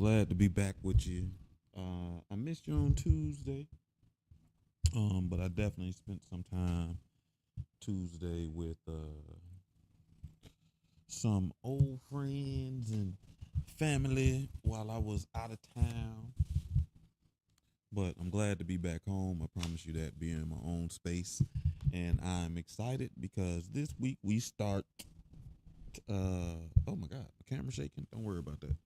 Glad to be back with you. I missed you on Tuesday, but I definitely spent some time Tuesday with some old friends and family while I was out of town. But I'm glad to be back home. I promise you that, being in my own space, and I'm excited because this week we start. Oh my God, the camera shaking. Don't worry about that.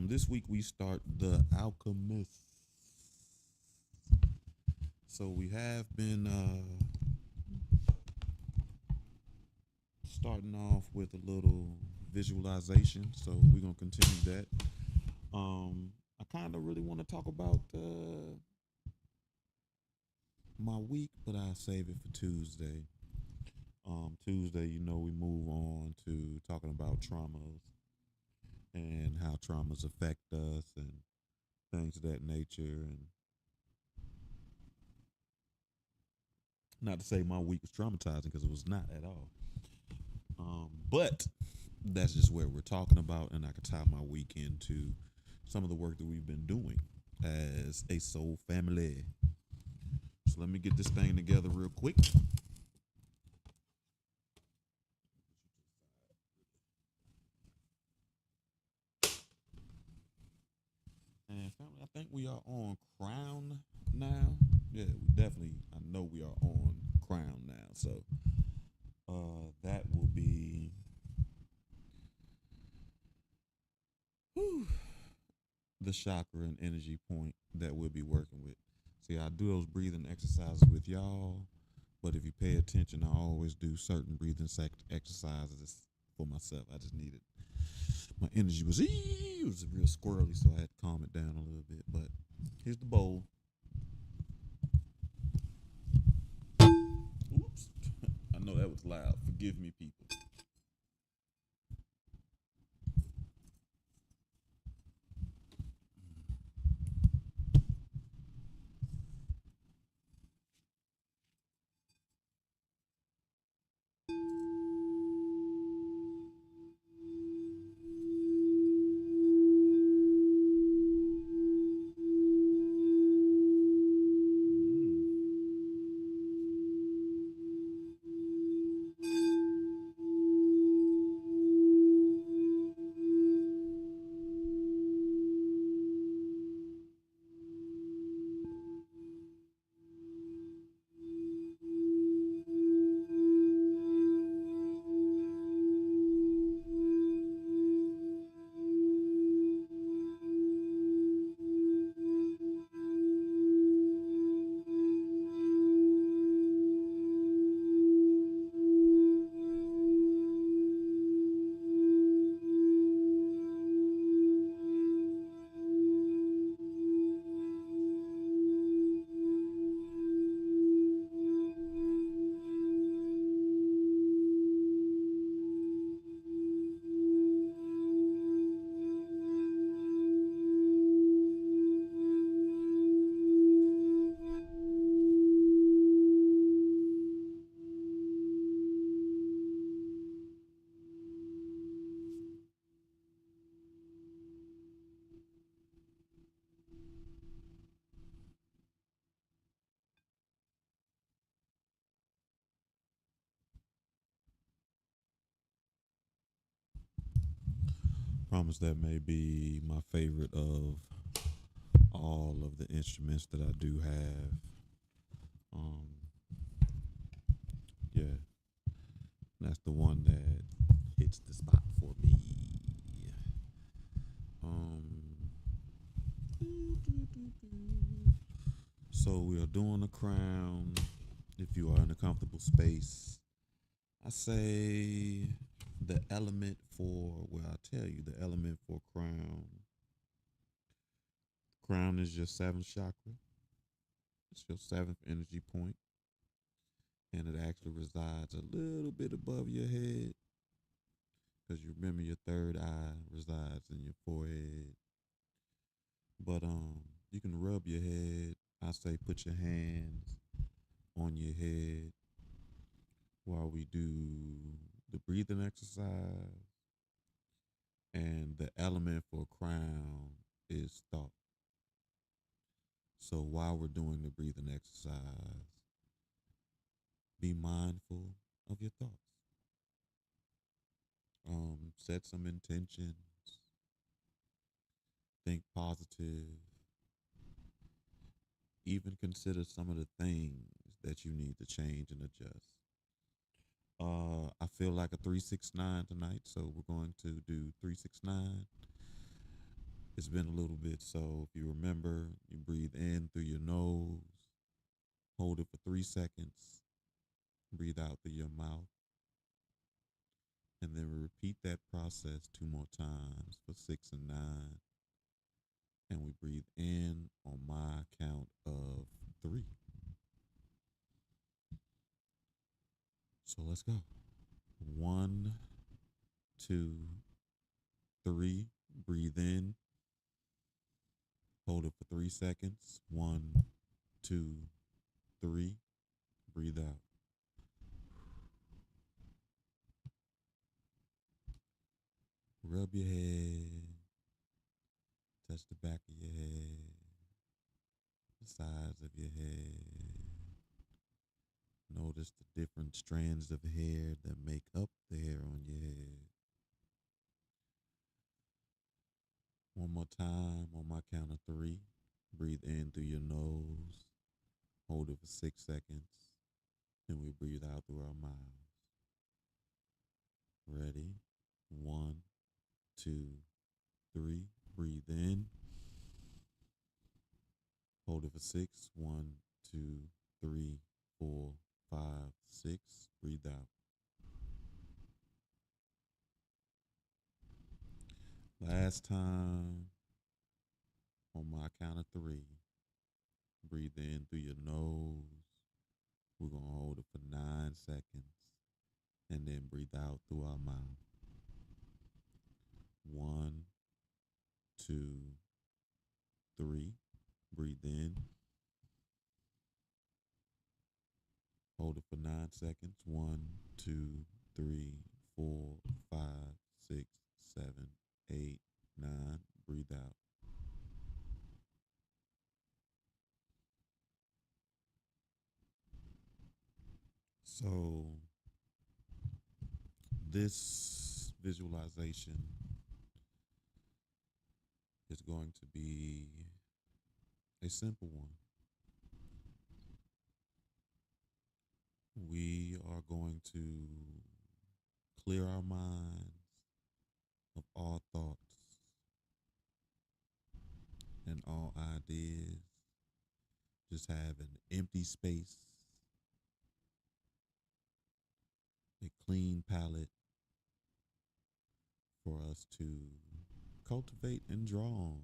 This week we start The Alchemist. So we have been starting off with a little visualization. So we're gonna continue that. I kind of really want to talk about my week, but I'll save it for Tuesday. Tuesday, we move on to talking about traumas and how traumas affect us and things of that nature. And not to say my week was traumatizing because it was not at all. But that's just where we're talking about, and I can tie my week into some of the work that we've been doing as a soul family. So let me get this thing together real quick. And family, I think we are on Crown now. Yeah, we definitely. I know we are on Crown now. So that will be whew, the chakra and energy point that we'll be working with. See, I do those breathing exercises with y'all, but if you pay attention, I always do certain breathing exercises for myself. I just needed my energy was real squirrely, so I had to calm it down a little bit. But here's the bowl. Oops, I know that was loud. Forgive me, people. Promise that may be my favorite of all of the instruments that I do have. Um, yeah, that's the one that hits the spot for me. Um, so we are doing a crown. If you are in a comfortable space, I say the element for, well, I tell you the element for crown. Crown is your seventh chakra. It's your seventh energy point, and it actually resides a little bit above your head because you remember your third eye resides in your forehead. But you can rub your head. I say put your hands on your head while we do the breathing exercise. And the element for crown is thought. So while we're doing the breathing exercise, be mindful of your thoughts. Set some intentions, think positive, even consider some of the things that you need to change and adjust. I feel like a 369 tonight, so we're going to do 369. It's been a little bit, so if you remember, you breathe in through your nose, hold it for 3 seconds, breathe out through your mouth, and then we repeat that process two more times for 6 and 9. And we breathe in on my count of 3. So let's go. 1, 2, 3. Breathe in. Hold it for 3 seconds. 1, 2, 3. Breathe out. Rub your head. Touch the back of your head. The sides of your head. Notice the different strands of hair that make up the hair on your head. One more time on my count of 3. Breathe in through your nose. Hold it for 6 seconds. Then we breathe out through our mouths. Ready? 1, 2, 3. Breathe in. Hold it for 6. 1, 2, 3, 4, 5, 6. Breathe out. Last time on my count of 3. Breathe in through your nose. We're going to hold it for 9 seconds. And then breathe out through our mouth. 1, 2, 3. Breathe in. Hold it for 9 seconds. 1, 2, 3, 4, 5, 6, 7, 8, 9. Breathe out. So, this visualization is going to be a simple one. We are going to clear our minds of all thoughts and all ideas. Just have an empty space, a clean palette for us to cultivate and draw on.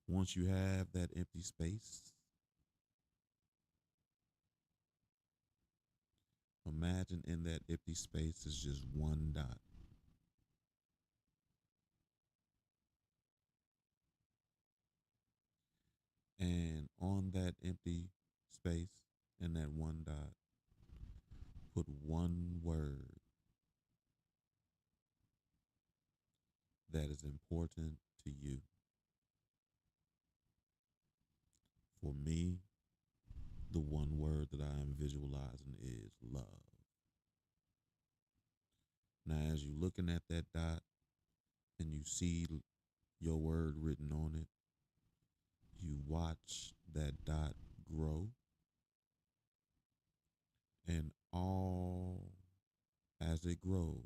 Once you have that empty space, imagine in that empty space is just one dot. And on that empty space and that one dot, put one word that is important to you. For me, the one word that I am visualizing is love. Now, as you're looking at that dot and you see your word written on it, you watch that dot grow, and all as it grows,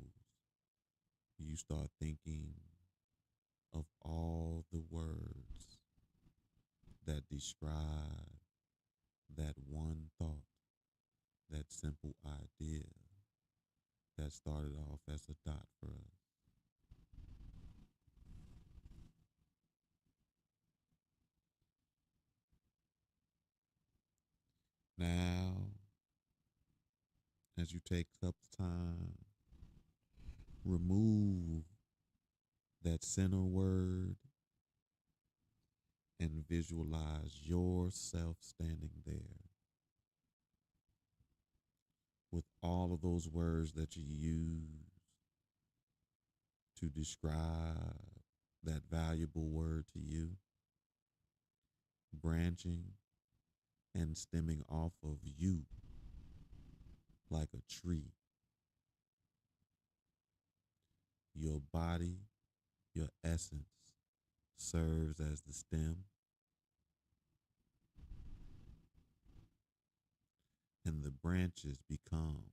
you start thinking of all the words that describe that one thought, that simple idea that started off as a dot for us. Now, as you take up time, remove that center word and visualize yourself standing there with all of those words that you use to describe that valuable word to you, branching and stemming off of you like a tree. Your body, your essence, serves as the stem, and the branches become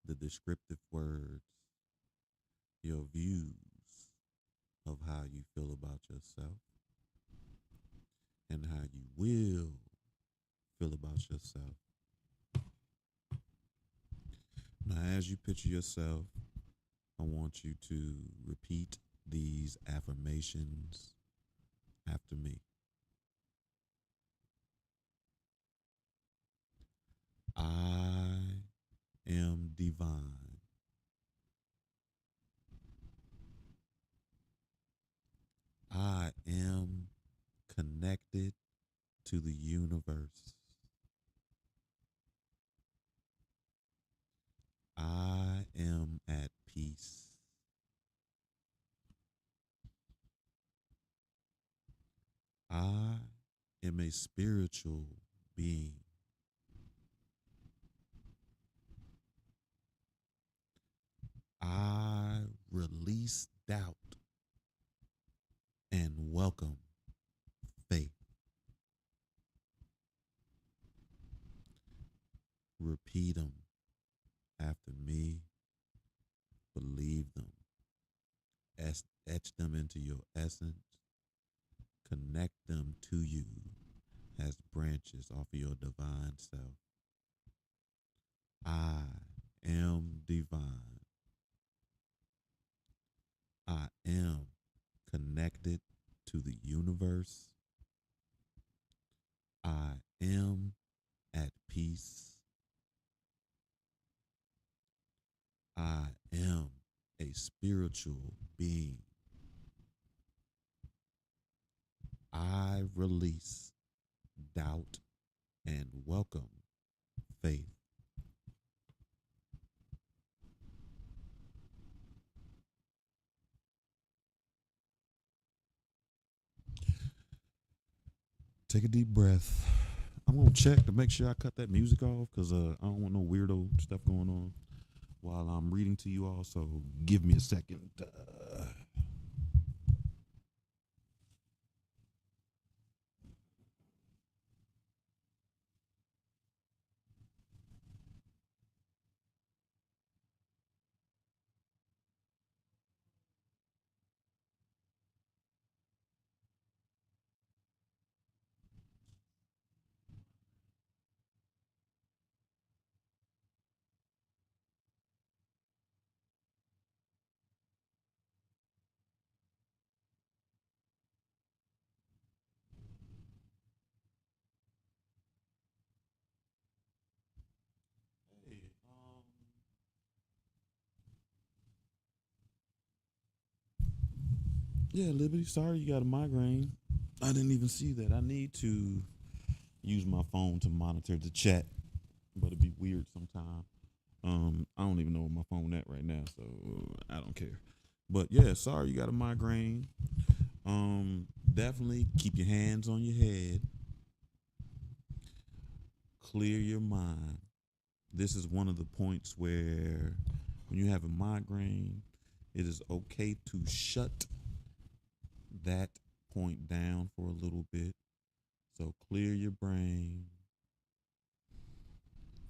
the descriptive words, your views of how you feel about yourself and how you will feel about yourself. Now, as you picture yourself, I want you to repeat these affirmations after me. I am divine. I am connected to the universe. I am at peace. I am a spiritual being. I release doubt and welcome faith. Repeat them after me. Believe them. Etch them into your essence. Connect them to you as branches off of your divine self. I am divine. I am connected to the universe. I am at peace. I am a spiritual being. I release doubt and welcome faith. Take a deep breath. I'm gonna check to make sure I cut that music off because I don't want no weirdo stuff going on while I'm reading to you all. So give me a second. Hey, yeah, Liberty. Sorry you got a migraine. I didn't even see that. I need to use my phone to monitor the chat, but it'd be weird sometime. I don't even know where my phone at right now, so I don't care. But yeah, sorry you got a migraine. Definitely keep your hands on your head. Clear your mind. This is one of the points where when you have a migraine, it is okay to shut that point down for a little bit. So clear your brain.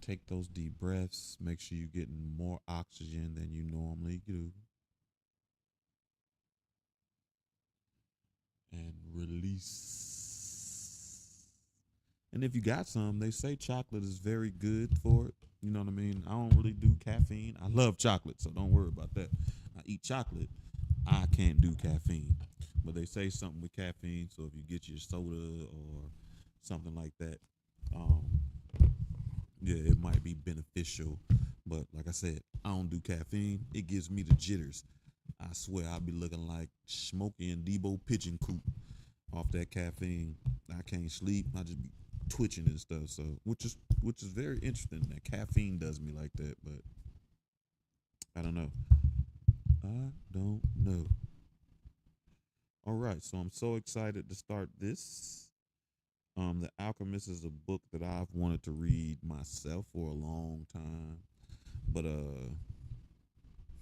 Take those deep breaths. Make sure you're getting more oxygen than you normally do. And release. And if you got some, they say chocolate is very good for it. You know what I mean? I don't really do caffeine. I love chocolate, so don't worry about that. I eat chocolate. I can't do caffeine. But they say something with caffeine, so if you get your soda or something like that, um, yeah, it might be beneficial. But like I said, I don't do caffeine. It gives me the jitters. I swear I'll be looking like Smokey and Debo pitching coop off that caffeine. I can't sleep. I just be twitching and stuff. So which is very interesting that caffeine does me like that, but I don't know. I don't know. All right, so I'm so excited to start this. The Alchemist is a book that I've wanted to read myself for a long time. But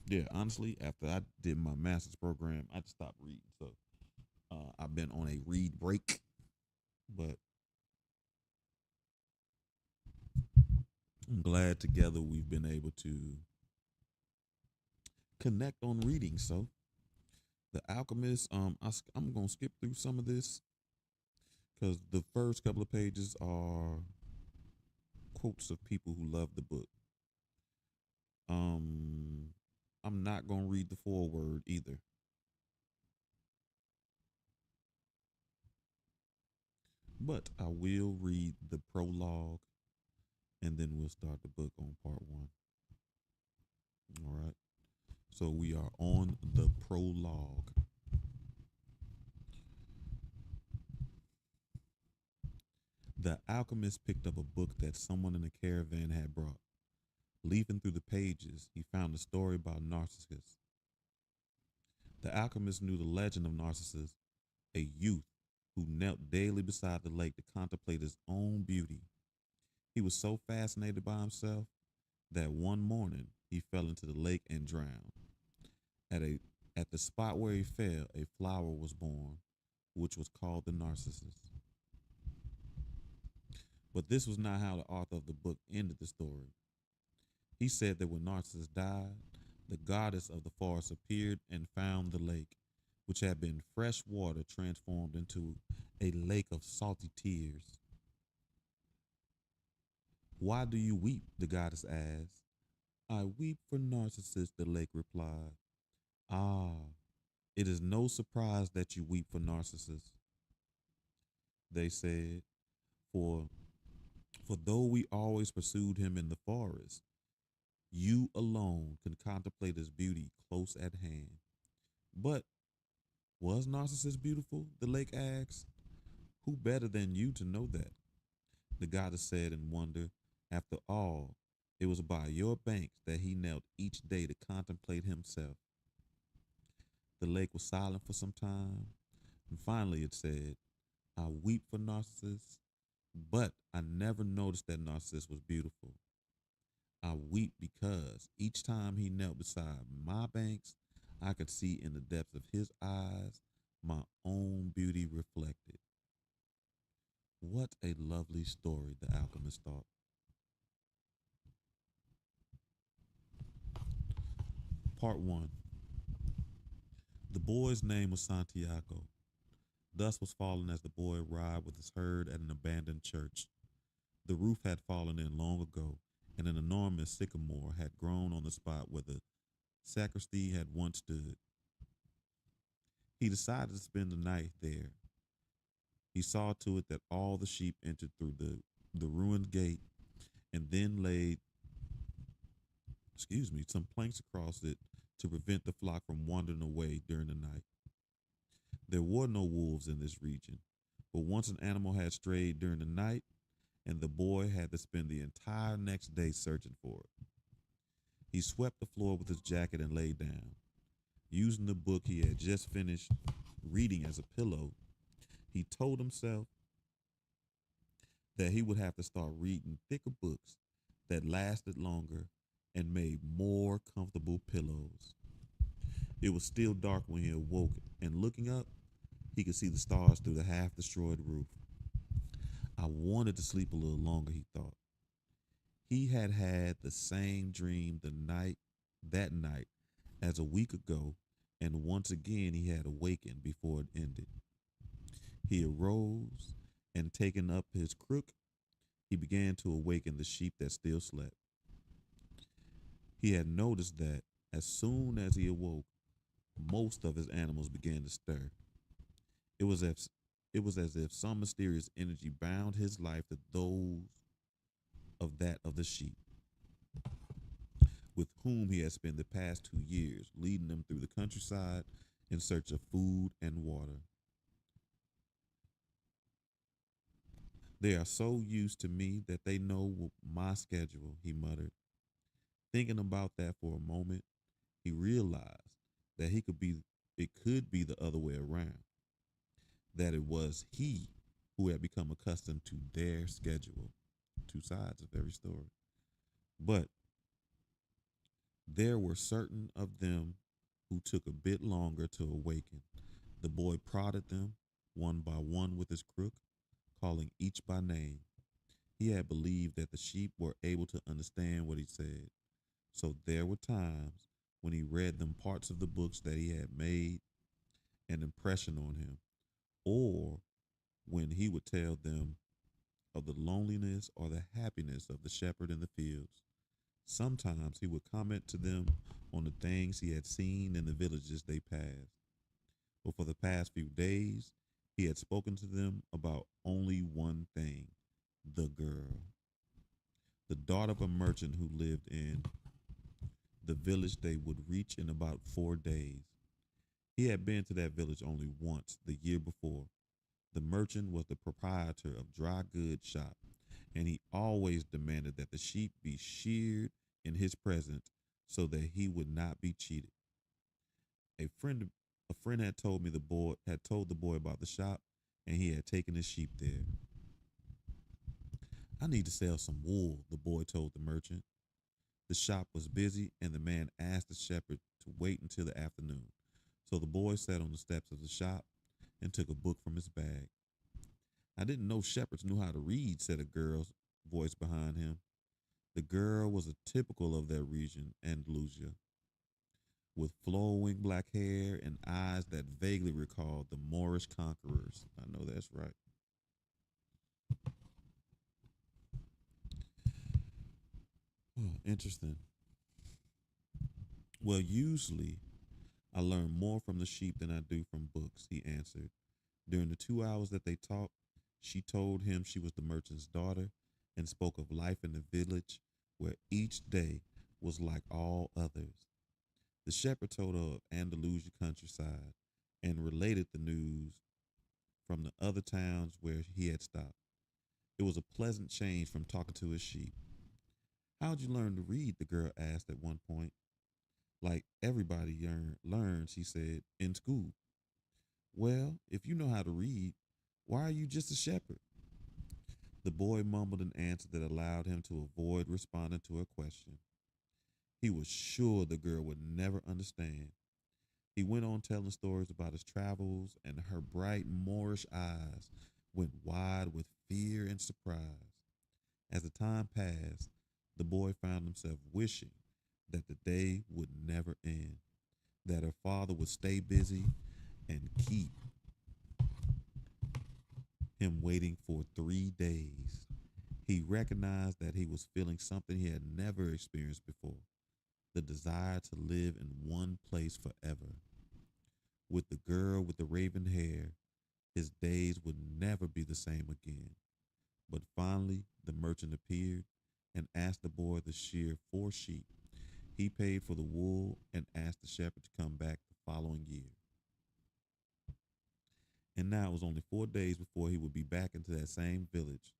yeah, honestly, after I did my master's program, I just stopped reading. So I've been on a read break. But I'm glad together we've been able to connect on reading. So The Alchemist, I'm gonna skip through some of this because the first couple of pages are quotes of people who love the book. Um, I'm not gonna read the foreword either, but I will read the prologue and then we'll start the book on part one. All right. So we are on the prologue. The alchemist picked up a book that someone in a caravan had brought. Leafing through the pages, he found a story about Narcissus. The alchemist knew the legend of Narcissus, a youth who knelt daily beside the lake to contemplate his own beauty. He was so fascinated by himself that one morning he fell into the lake and drowned. At a at the spot where he fell, a flower was born, which was called the Narcissus. But this was not how the author of the book ended the story. He said that when Narcissus died, the goddess of the forest appeared and found the lake, which had been fresh water transformed into a lake of salty tears. Why do you weep? The goddess asked. I weep for Narcissus, the lake replied. Ah, it is no surprise that you weep for Narcissus, they said, for for though we always pursued him in the forest, you alone can contemplate his beauty close at hand. But was Narcissus beautiful? The lake asked. Who better than you to know that? The goddess said in wonder. After all, it was by your banks that he knelt each day to contemplate himself. The lake was silent for some time, and finally it said, I weep for Narcissus, but I never noticed that Narcissus was beautiful. I weep because each time he knelt beside my banks, I could see in the depths of his eyes my own beauty reflected. What a lovely story, the alchemist thought. Part 1. The boy's name was Santiago. Dusk was falling as the boy arrived with his herd at an abandoned church. The roof had fallen in long ago, and an enormous sycamore had grown on the spot where the sacristy had once stood. He decided to spend the night there. He saw to it that all the sheep entered through the ruined gate and then laid, some planks across it to prevent the flock from wandering away during the night. There were no wolves in this region, but once an animal had strayed during the night, and the boy had to spend the entire next day searching for it. He swept the floor with his jacket and lay down. Using the book he had just finished reading as a pillow, he told himself that he would have to start reading thicker books that lasted longer and made more comfortable pillows. It was still dark when he awoke, and looking up, he could see the stars through the half destroyed roof. I wanted to sleep a little longer, he thought. He had had the same dream that night as a week ago, and once again he had awakened before it ended. He arose and taking up his crook, he began to awaken the sheep that still slept. He had noticed that as soon as he awoke, most of his animals began to stir. It was as it was as if some mysterious energy bound his life to those of that of the sheep, with whom he had spent the past 2 years, leading them through the countryside in search of food and water. They are so used to me that they know my schedule, he muttered. Thinking about that for a moment, he realized that it could be the other way around, that it was he who had become accustomed to their schedule. Two sides of every story. But there were certain of them who took a bit longer to awaken. The boy prodded them one by one with his crook, calling each by name. He had believed that the sheep were able to understand what he said. So there were times when he read them parts of the books that he had made an impression on him, or when he would tell them of the loneliness or the happiness of the shepherd in the fields. Sometimes he would comment to them on the things he had seen in the villages they passed. But for the past few days, he had spoken to them about only one thing: the girl, the daughter of a merchant who lived in the village they would reach in about 4 days. He had been to that village only once the year before. The merchant was the proprietor of dry goods shop, and he always demanded that the sheep be sheared in his presence so that he would not be cheated. A friend a friend had told the boy about the shop, and he had taken his sheep there. I need to sell some wool, the boy told the merchant. The shop was busy, and the man asked the shepherd to wait until the afternoon. So the boy sat on the steps of the shop and took a book from his bag. I didn't know shepherds knew how to read, said a girl's voice behind him. The girl was a typical of their region, Andalusia, with flowing black hair and eyes that vaguely recalled the Moorish conquerors. I know that's right. Oh, interesting. Well, usually I learn more from the sheep than I do from books, he answered. During the 2 hours that they talked, she told him she was the merchant's daughter and spoke of life in the village where each day was like all others. The shepherd told her of Andalusia countryside and related the news from the other towns where he had stopped. It was a pleasant change from talking to his sheep. How'd you learn to read? The girl asked at one point. Like everybody learns, he said, in school. Well, if you know how to read, why are you just a shepherd? The boy mumbled an answer that allowed him to avoid responding to her question. He was sure the girl would never understand. He went on telling stories about his travels, and her bright Moorish eyes went wide with fear and surprise. As the time passed, the boy found himself wishing that the day would never end, that her father would stay busy and keep him waiting for 3 days. He recognized that he was feeling something he had never experienced before: the desire to live in one place forever. With the girl with the raven hair, his days would never be the same again. But finally, the merchant appeared and asked the boy to shear 4 sheep. He paid for the wool and asked the shepherd to come back the following year. And now it was only 4 days before he would be back into that same village.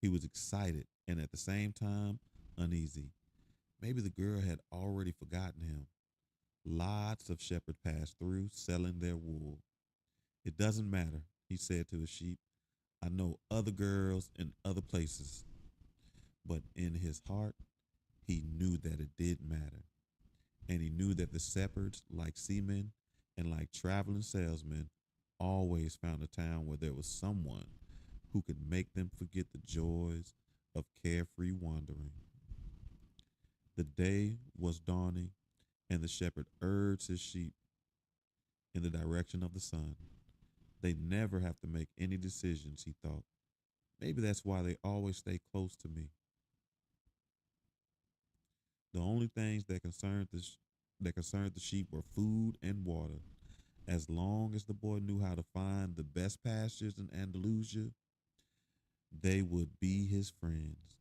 He was excited and at the same time uneasy. Maybe the girl had already forgotten him. Lots of shepherds passed through selling their wool. It doesn't matter, he said to his sheep. I know other girls in other places. But in his heart, he knew that it did matter. And he knew that the shepherds, like seamen and like traveling salesmen, always found a town where there was someone who could make them forget the joys of carefree wandering. The day was dawning, and the shepherd urged his sheep in the direction of the sun. They never have to make any decisions, he thought. Maybe that's why they always stay close to me. The only things that concerned the sheep were food and water. As long as the boy knew how to find the best pastures in Andalusia, they would be his friends.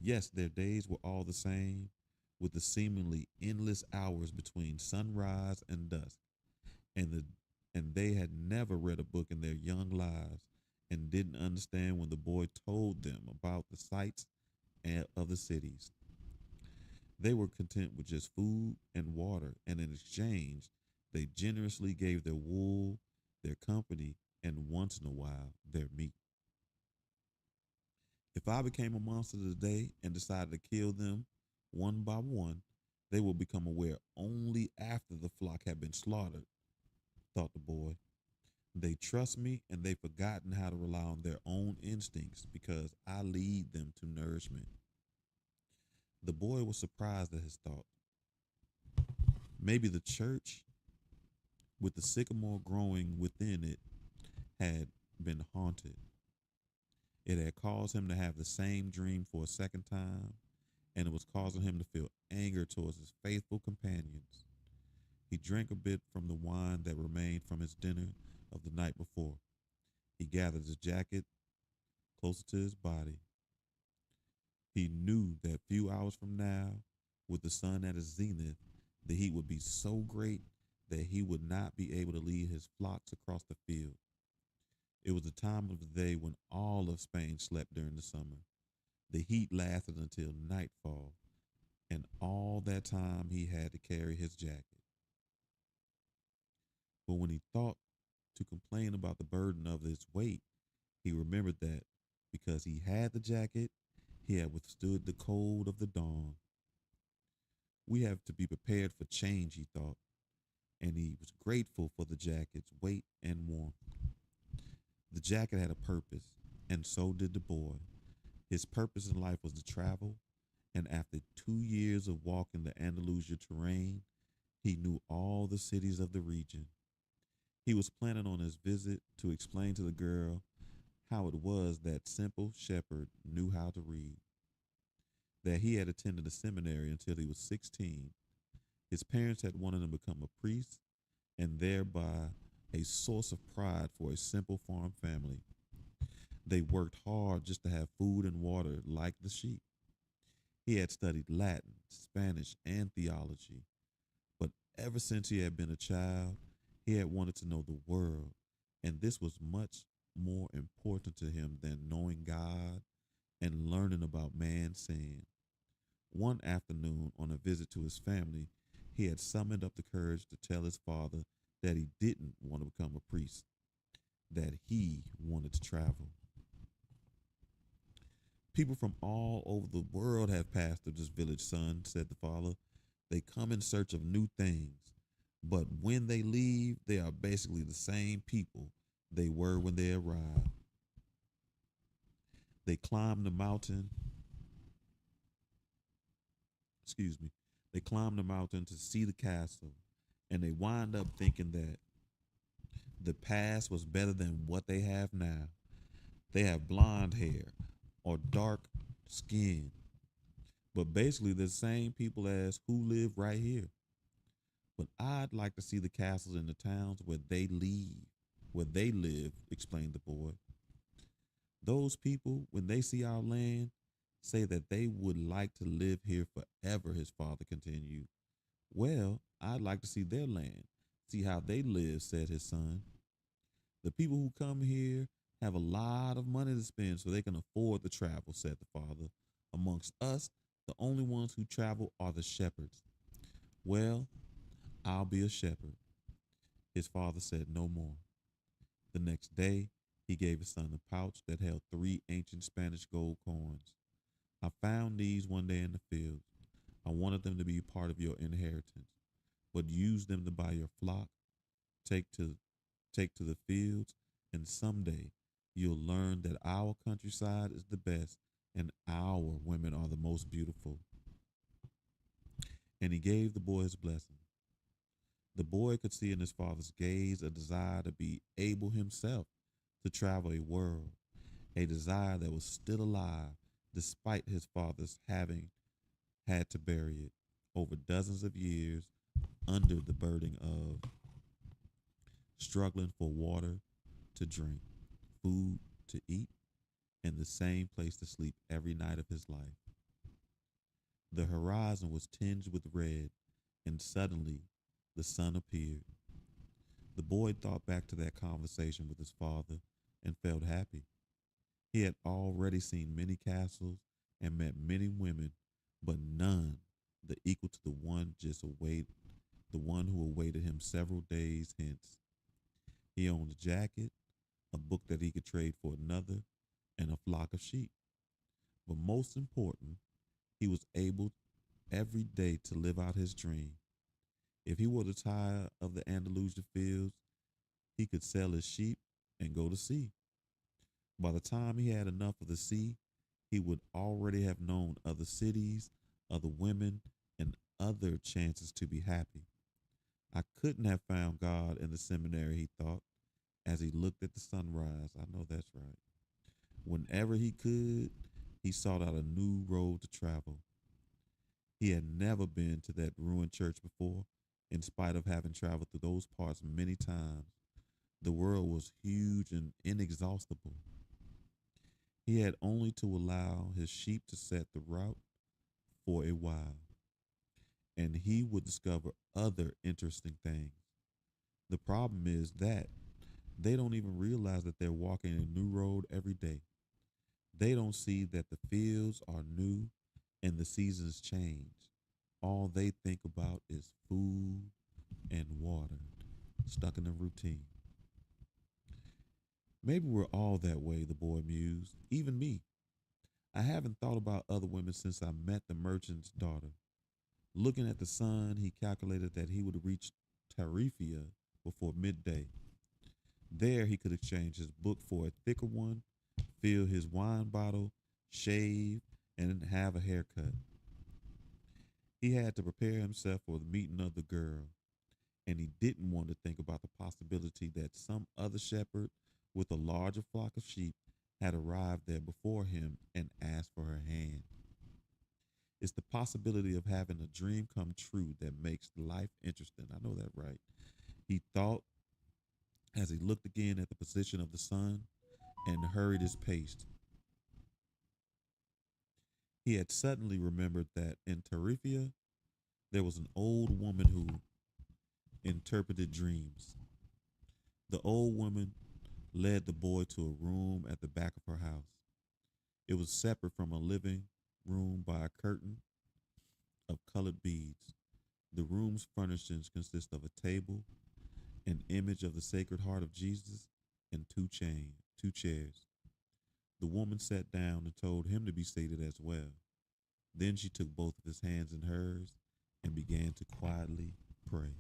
Yes, their days were all the same, with the seemingly endless hours between sunrise and dusk, and they had never read a book in their young lives and didn't understand when the boy told them about the sights of the cities. They were content with just food and water, and in exchange, they generously gave their wool, their company, and once in a while, their meat. If I became a monster today and decided to kill them one by one, they will become aware only after the flock had been slaughtered, thought the boy. They trust me and they've forgotten how to rely on their own instincts because I lead them to nourishment. The boy was surprised at his thought. Maybe the church, with the sycamore growing within it, had been haunted. It had caused him to have the same dream for a second time, and it was causing him to feel anger towards his faithful companions. He drank a bit from the wine that remained from his dinner of the night before. He gathered his jacket closer to his body. He knew that few hours from now, with the sun at its zenith, the heat would be so great that he would not be able to lead his flocks across the field. It was the time of the day when all of Spain slept during the summer. The heat lasted until nightfall, and all that time he had to carry his jacket. But when he thought to complain about the burden of its weight, he remembered that because he had the jacket, he had withstood the cold of the dawn. We have to be prepared for change, he thought, and he was grateful for the jacket's weight and warmth. The jacket had a purpose, and so did the boy. His purpose in life was to travel, and after 2 years of walking the Andalusia terrain, he knew all the cities of the region. He was planning on his visit to explain to the girl how it was that simple shepherd knew how to read, that he had attended a seminary until he was 16. His parents had wanted him to become a priest and thereby a source of pride for a simple farm family. They worked hard just to have food and water like the sheep. He had studied Latin, Spanish, and theology, but ever since he had been a child, he had wanted to know the world, and this was much more important to him than knowing God and learning about man's sin. One afternoon, on a visit to his family, he had summoned up the courage to tell his father that he didn't want to become a priest, that he wanted to travel. People from all over the world have passed through this village, son, said the father. They come in search of new things, but when they leave, they are basically the same people they were when they arrived. They climb the mountain, excuse me, they climb the mountain to see the castle, and they wind up thinking that the past was better than what they have now. They have blonde hair or dark skin, but basically the same people as who live right here. But I'd like to see the castles in the towns where they live, explained the boy. Those people, when they see our land, say that they would like to live here forever, his father continued. Well, I'd like to see their land, see how they live, said his son. The people who come here have a lot of money to spend so they can afford to travel, said the father. Amongst us, the only ones who travel are the shepherds. Well, I'll be a shepherd. His father said no more. The next day, he gave his son a pouch that held 3 ancient Spanish gold coins. I found these one day in the fields. I wanted them to be part of your inheritance, but use them to buy your flock, take to take to the fields, and someday you'll learn that our countryside is the best and our women are the most beautiful. And he gave the boy his blessing. The boy could see in his father's gaze a desire to be able himself to travel a world, a desire that was still alive despite his father's having had to bury it over dozens of years under the burden of struggling for water to drink, food to eat, and the same place to sleep every night of his life. The horizon was tinged with red, and suddenly the sun appeared. The boy thought back to that conversation with his father and felt happy. He had already seen many castles and met many women, but none the equal to the one who awaited him several days hence. He owned a jacket, a book that he could trade for another, and a flock of sheep. But most important, he was able every day to live out his dream. If he were tired of the Andalusia fields, he could sell his sheep and go to sea. By the time he had enough of the sea, he would already have known other cities, other women, and other chances to be happy. I couldn't have found God in the seminary, he thought, as he looked at the sunrise. I know that's right. Whenever he could, he sought out a new road to travel. He had never been to that ruined church before, in spite of having traveled through those parts many times. The world was huge and inexhaustible. He had only to allow his sheep to set the route for a while, and he would discover other interesting things. The problem is that they don't even realize that they're walking a new road every day. They don't see that the fields are new and the seasons change. All they think about is food and water, stuck in a routine. Maybe we're all that way, the boy mused. Even me. I haven't thought about other women since I met the merchant's daughter. Looking at the sun, he calculated that he would reach Tarifia before midday. There, he could exchange his book for a thicker one, fill his wine bottle, shave, and have a haircut. He had to prepare himself for the meeting of the girl, and he didn't want to think about the possibility that some other shepherd with a larger flock of sheep had arrived there before him and asked for her hand. It's the possibility of having a dream come true that makes life interesting. I know that, right? He thought as he looked again at the position of the sun and hurried his pace. He had suddenly remembered that in Tarifia there was an old woman who interpreted dreams. The old woman led the boy to a room at the back of her house. It was separate from a living room by a curtain of colored beads. The room's furnishings consist of a table, an image of the Sacred Heart of Jesus, and two chairs. The woman sat down and told him to be seated as well. Then she took both of his hands in hers and began to quietly pray.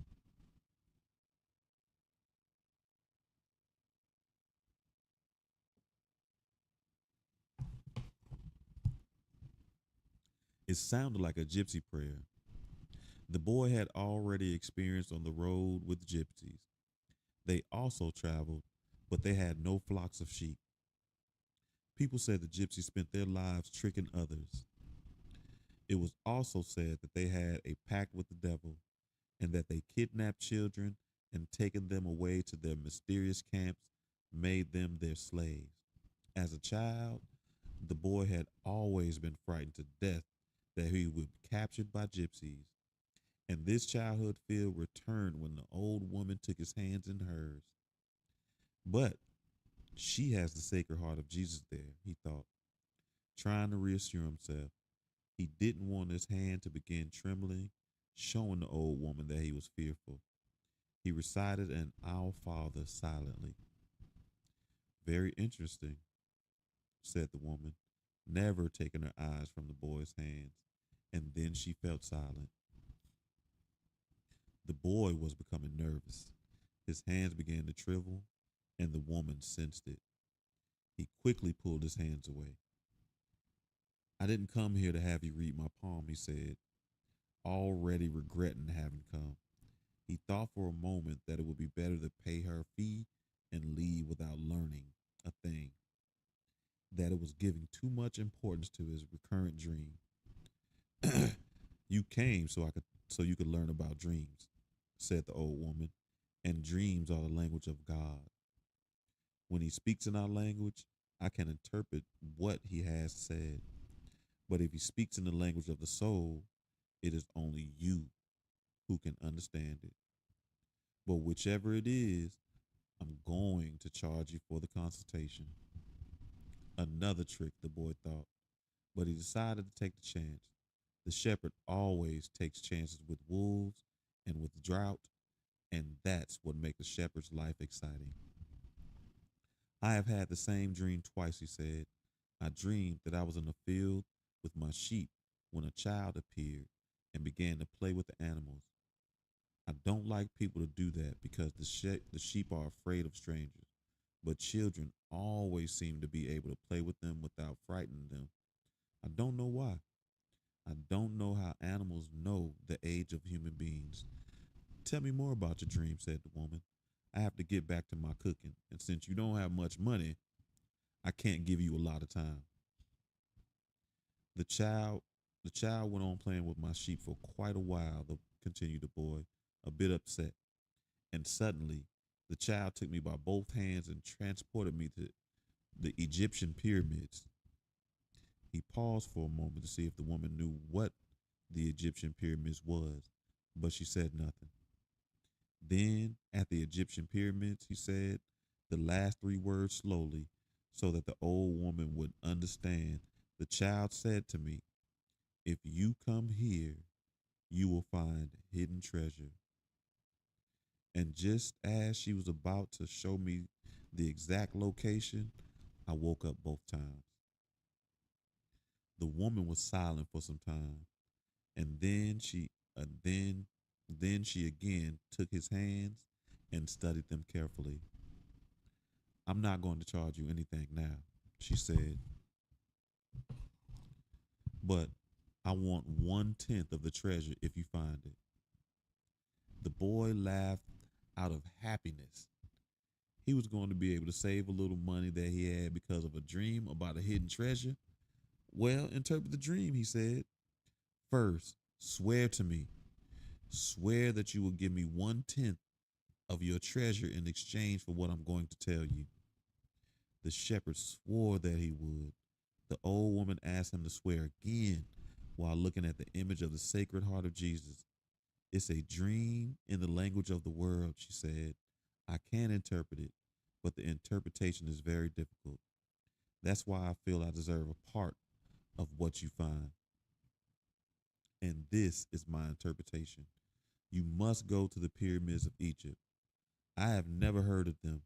It sounded like a gypsy prayer. The boy had already experienced on the road with gypsies. They also traveled, but they had no flocks of sheep. People said the gypsies spent their lives tricking others. It was also said that they had a pact with the devil and that they kidnapped children and taking them away to their mysterious camps made them their slaves. As a child, the boy had always been frightened to death that he would be captured by gypsies, and this childhood fear returned when the old woman took his hands in hers. But she has the Sacred Heart of Jesus there, he thought, trying to reassure himself. He didn't want his hand to begin trembling, showing the old woman that he was fearful. He recited an Our Father silently. Very interesting, said the woman, never taking her eyes from the boy's hands, and then she felt silent. The boy was becoming nervous. His hands began to shrivel, and the woman sensed it. He quickly pulled his hands away. I didn't come here to have you read my palm, he said, already regretting having come. He thought for a moment that it would be better to pay her fee and leave without learning a thing, that it was giving too much importance to his recurrent dream. You came so you could learn about dreams, said the old woman, and dreams are the language of God. When he speaks in our language, I can interpret what he has said. But if he speaks in the language of the soul, it is only you who can understand it. But whichever it is, I'm going to charge you for the consultation. Another trick, the boy thought, but he decided to take the chance. The shepherd always takes chances with wolves and with drought, and that's what makes a shepherd's life exciting. I have had the same dream twice, he said. I dreamed that I was in a field with my sheep when a child appeared and began to play with the animals. I don't like people to do that because the sheep are afraid of strangers, but children always seem to be able to play with them without frightening them. I don't know why. I don't know how animals know the age of human beings. Tell me more about your dream, said the woman. I have to get back to my cooking, and since you don't have much money, I can't give you a lot of time. The child the child went on playing with my sheep for quite a while, continued the boy, a bit upset. And suddenly the child took me by both hands and transported me to the Egyptian pyramids. He paused for a moment to see if the woman knew what the Egyptian pyramids was, but she said nothing. Then, at the Egyptian pyramids, he said the last three words slowly so that the old woman would understand. The child said to me, if you come here, you will find hidden treasure. And just as she was about to show me the exact location, I woke up both times. The woman was silent for some time, and then she again took his hands and studied them carefully. I'm not going to charge you anything now, she said, but I want 1/10 of the treasure if you find it. The boy laughed out of happiness. He was going to be able to save a little money that he had because of a dream about a hidden treasure. Well, interpret the dream, he said. First, swear to me. Swear that you will give me 1/10 of your treasure in exchange for what I'm going to tell you. The shepherd swore that he would. The old woman asked him to swear again while looking at the image of the Sacred Heart of Jesus. It's a dream in the language of the world, she said. I can interpret it, but the interpretation is very difficult. That's why I feel I deserve a part of what you find. And this is my interpretation. You must go to the pyramids of Egypt. I have never heard of them,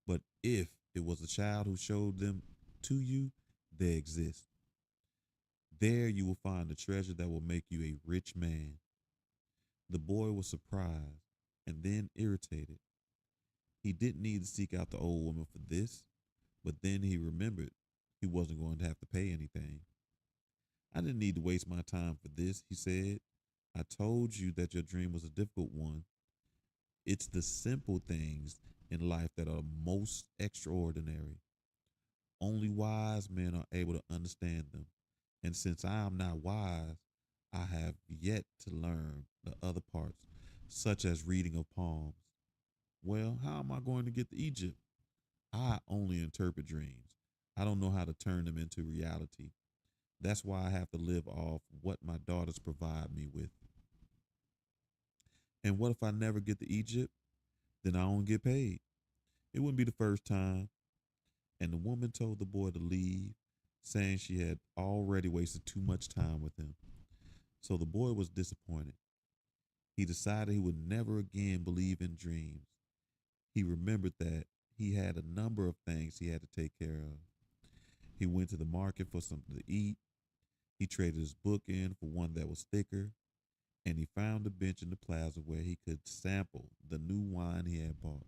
but if it was a child who showed them to you, they exist. There you will find a treasure that will make you a rich man. The boy was surprised and then irritated. He didn't need to seek out the old woman for this, but then he remembered he wasn't going to have to pay anything. I didn't need to waste my time for this, he said. I told you that your dream was a difficult one. It's the simple things in life that are most extraordinary. Only wise men are able to understand them. And since I am not wise, I have yet to learn the other parts, such as reading of palms. Well, how am I going to get to Egypt? I only interpret dreams. I don't know how to turn them into reality. That's why I have to live off what my daughters provide me with. And what if I never get to Egypt? Then I don't get paid. It wouldn't be the first time. And the woman told the boy to leave, saying she had already wasted too much time with him. So the boy was disappointed. He decided he would never again believe in dreams. He remembered that he had a number of things he had to take care of. He went to the market for something to eat. He traded his book in for one that was thicker, and he found a bench in the plaza where he could sample the new wine he had bought.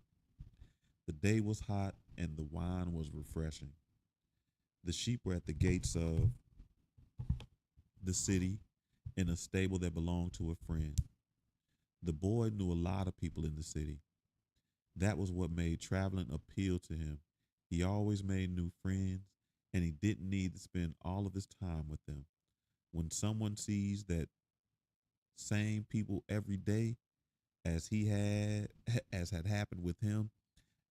The day was hot and the wine was refreshing. The sheep were at the gates of the city in a stable that belonged to a friend. The boy knew a lot of people in the city. That was what made traveling appeal to him. He always made new friends, and he didn't need to spend all of his time with them. When someone sees that same people every day as he had as had happened with him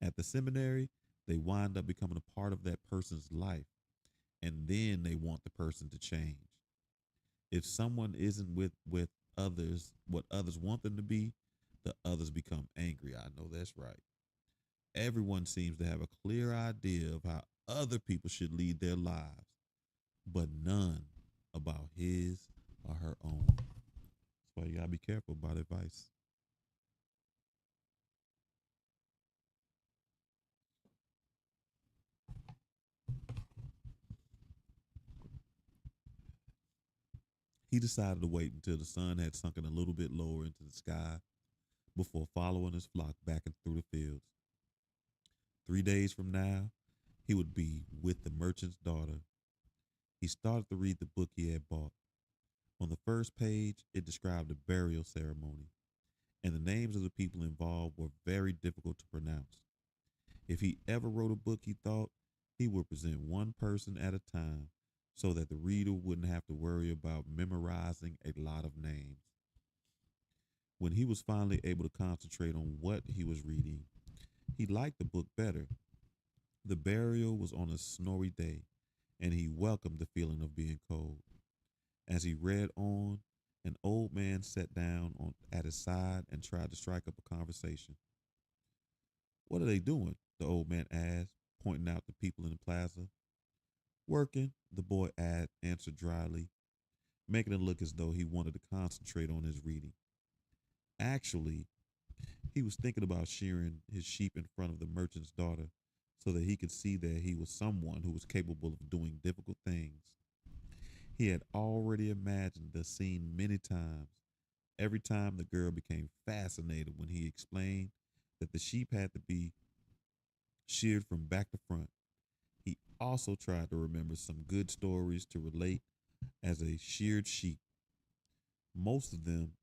at the seminary, they wind up becoming a part of that person's life, and then they want the person to change. If someone isn't with others what others want them to be, the others become angry. I know that's right. Everyone seems to have a clear idea of how other people should lead their lives, but none about his or her own. That's why you gotta be careful about advice. He decided to wait until the sun had sunken a little bit lower into the sky before following his flock back and through the fields. 3 days from now, he would be with the merchant's daughter. He started to read the book he had bought. On the first page, it described a burial ceremony, and the names of the people involved were very difficult to pronounce. If he ever wrote a book, he thought he would present one person at a time so that the reader wouldn't have to worry about memorizing a lot of names. When he was finally able to concentrate on what he was reading, he liked the book better. The burial was on a snowy day, and he welcomed the feeling of being cold. As he read on, an old man sat down at his side and tried to strike up a conversation. "What are they doing?" the old man asked, pointing out the people in the plaza. "Working," the boy answered dryly, making it look as though he wanted to concentrate on his reading. Actually, he was thinking about shearing his sheep in front of the merchant's daughter so that he could see that he was someone who was capable of doing difficult things. He had already imagined the scene many times. Every time the girl became fascinated when he explained that the sheep had to be sheared from back to front. He also tried to remember some good stories to relate as a sheared sheep. Most of them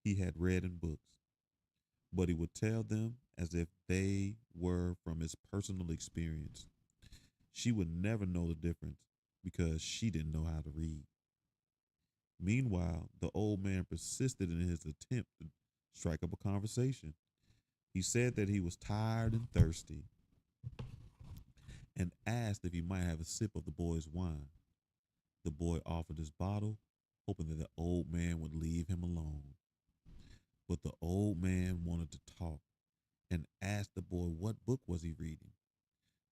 he had read in books, but he would tell them as if they were from his personal experience. She would never know the difference because she didn't know how to read. Meanwhile, the old man persisted in his attempt to strike up a conversation. He said that he was tired and thirsty and asked if he might have a sip of the boy's wine. The boy offered his bottle, hoping that the old man would leave him alone. But the old man wanted to talk and asked the boy what book was he reading.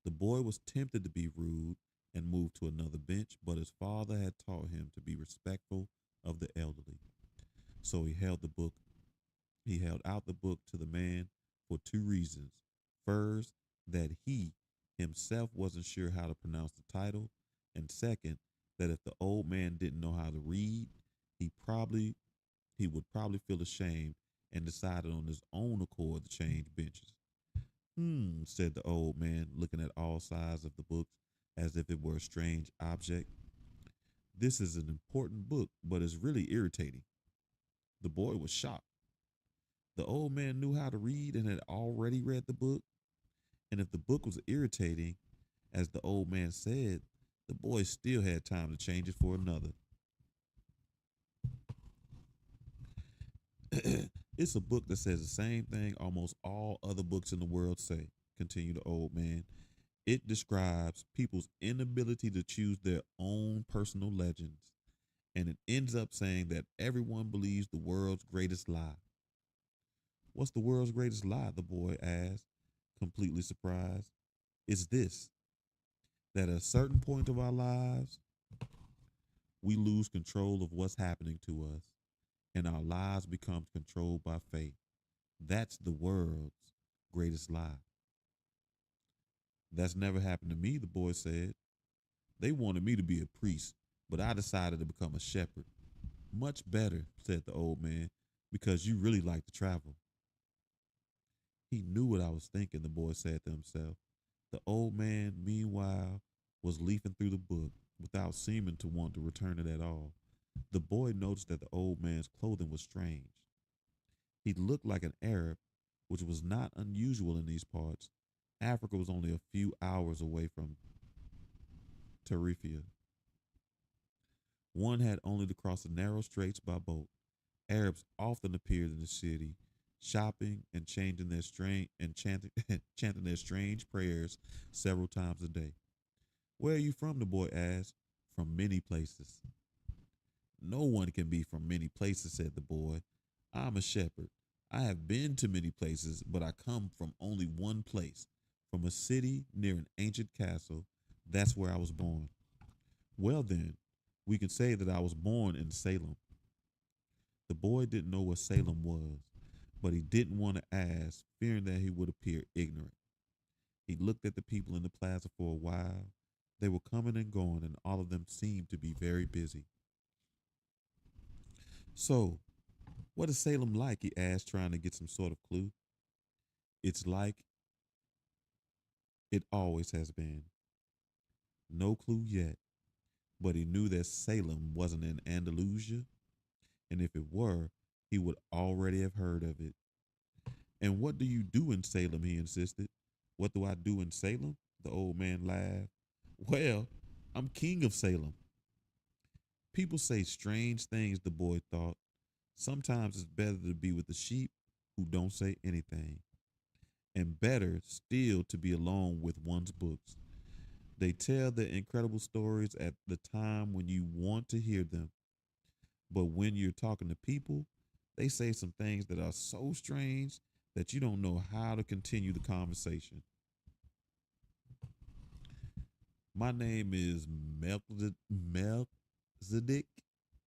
The boy was tempted to be rude and move to another bench, but his father had taught him to be respectful of the elderly. So he held out the book to the man for two reasons. First, that he himself wasn't sure how to pronounce the title, and second, that if the old man didn't know how to read, he probably he would probably feel ashamed and decided on his own accord to change benches. Said the old man, looking at all sides of the books as if it were a strange object. "This is an important book, but it's really irritating." The boy was shocked. The old man knew how to read and had already read the book. And if the book was irritating, as the old man said, the boy still had time to change it for another. "It's a book that says the same thing almost all other books in the world say," continued the old man. "It describes people's inability to choose their own personal legends, and it ends up saying that everyone believes the world's greatest lie." "What's the world's greatest lie?" the boy asked, completely surprised. "It's this, that at a certain point of our lives, we lose control of what's happening to us, and our lives become controlled by fate. That's the world's greatest lie." "That's never happened to me," the boy said. "They wanted me to be a priest, but I decided to become a shepherd." "Much better," said the old man, "because you really like to travel." He knew what I was thinking, the boy said to himself. The old man, meanwhile, was leafing through the book without seeming to want to return it at all. The boy noticed that the old man's clothing was strange. He looked like an Arab, which was not unusual in these parts. Africa was only a few hours away from Tarifia. One had only to cross the narrow straits by boat. Arabs often appeared in the city, shopping and changing their strange and chanting, chanting their strange prayers several times a day. "Where are you from?" the boy asked. "From many places." "No one can be from many places," said the boy. "I'm a shepherd. I have been to many places, but I come from only one place, from a city near an ancient castle. That's where I was born." "Well, then, We can say that I was born in Salem. The boy didn't know what Salem was, but he didn't want to ask, fearing that he would appear ignorant. He looked at the people in the plaza for a while. They were coming and going, and all of them seemed to be very busy. So, what is Salem like? He asked, trying to get some sort of clue. It's like it always has been. No clue yet, but he knew that Salem wasn't in Andalusia, and if it were, he would already have heard of it. And what do you do in Salem? He insisted. What do I do in Salem? The old man laughed. Well, I'm king of Salem. People say strange things, the boy thought. Sometimes it's better to be with the sheep who don't say anything, and better still to be alone with one's books. They tell their incredible stories at the time when you want to hear them, but when you're talking to people, they say some things that are so strange that you don't know how to continue the conversation. My name is Melchizedek.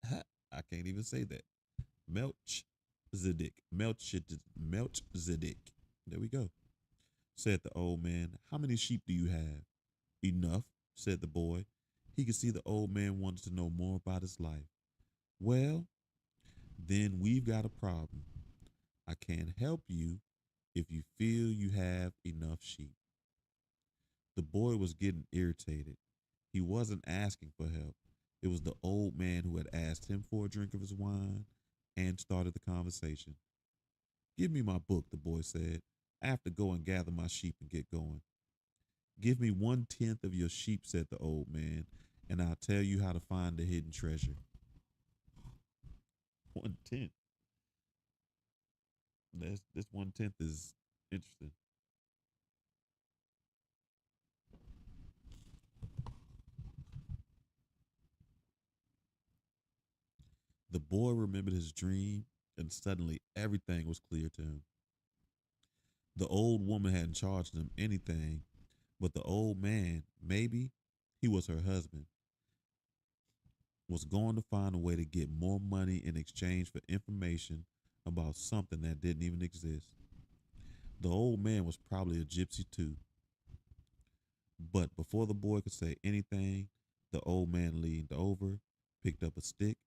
I can't even say that. Melchizedek. Melchizedek. There we go, said the old man. How many sheep do you have? Enough, said the boy. He could see the old man wanted to know more about his life. Well, then we've got a problem. I can't help you if you feel you have enough sheep. The boy was getting irritated. He wasn't asking for help. It was the old man who had asked him for a drink of his wine and started the conversation. Give me my book, the boy said. I have to go and gather my sheep and get going. Give me 1/10 of your sheep, said the old man, and I'll tell you how to find the hidden treasure. 1/10. This 1/10 is interesting. The boy remembered his dream, and suddenly everything was clear to him. The old woman hadn't charged him anything, but the old man, maybe he was her husband, was going to find a way to get more money in exchange for information about something that didn't even exist. The old man was probably a gypsy too. But before the boy could say anything, the old man leaned over, picked up a stick,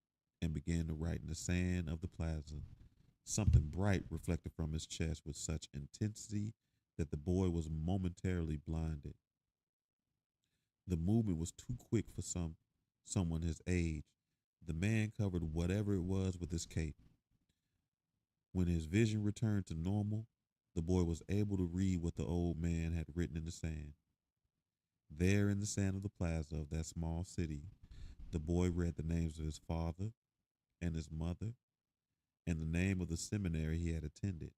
and began to write in the sand of the plaza. Something bright reflected from his chest with such intensity that the boy was momentarily blinded. The movement was too quick for someone his age. The man covered whatever it was with his cape. When his vision returned to normal, the boy was able to read what the old man had written in the sand. There in the sand of the plaza of that small city, the boy read the names of his father and his mother and the name of the seminary he had attended.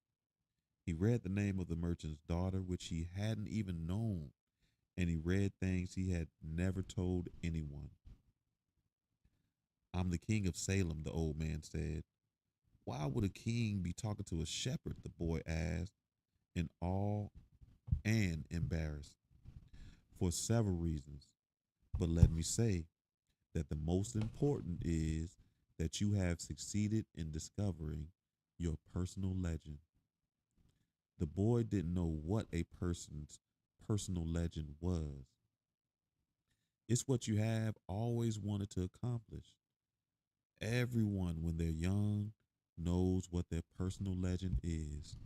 He read the name of the merchant's daughter, which he hadn't even known, and he read things he had never told anyone. I'm the king of Salem, the old man said. Why would a king be talking to a shepherd? The boy asked, in awe and embarrassed. For several reasons, but let me say that the most important is that you have succeeded in discovering your personal legend. The boy didn't know what a person's personal legend was. It's what you have always wanted to accomplish. Everyone, when they're young, knows what their personal legend is.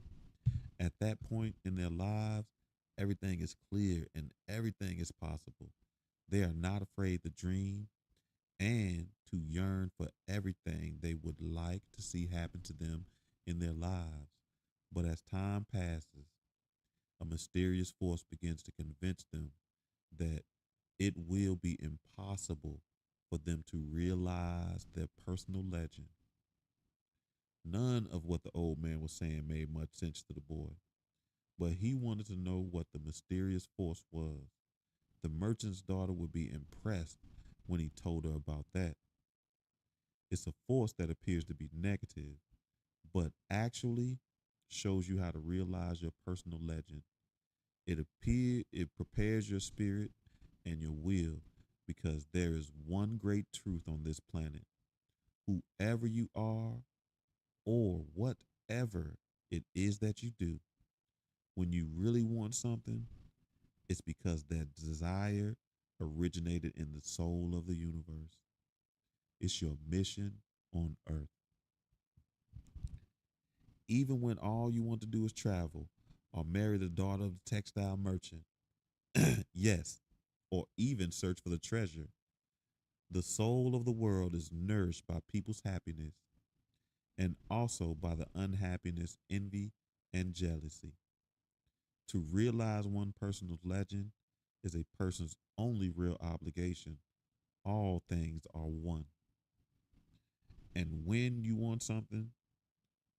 At that point in their lives, everything is clear and everything is possible. They are not afraid to dream and to yearn for everything they would like to see happen to them in their lives. But as time passes, a mysterious force begins to convince them that it will be impossible for them to realize their personal legend. None of what the old man was saying made much sense to the boy, but he wanted to know what the mysterious force was. The merchant's daughter would be impressed when he told her about that. It's a force that appears to be negative, but actually shows you how to realize your personal legend. It prepares your spirit and your will, because there is one great truth on this planet. Whoever you are, or whatever it is that you do, when you really want something, it's because that desire originated in the soul of the universe. It's your mission on earth. Even when all you want to do is travel or marry the daughter of the textile merchant, yes, or even search for the treasure, the soul of the world is nourished by people's happiness and also by the unhappiness, envy, and jealousy. To realize one person's legend is a person's only real obligation. All things are one. And when you want something,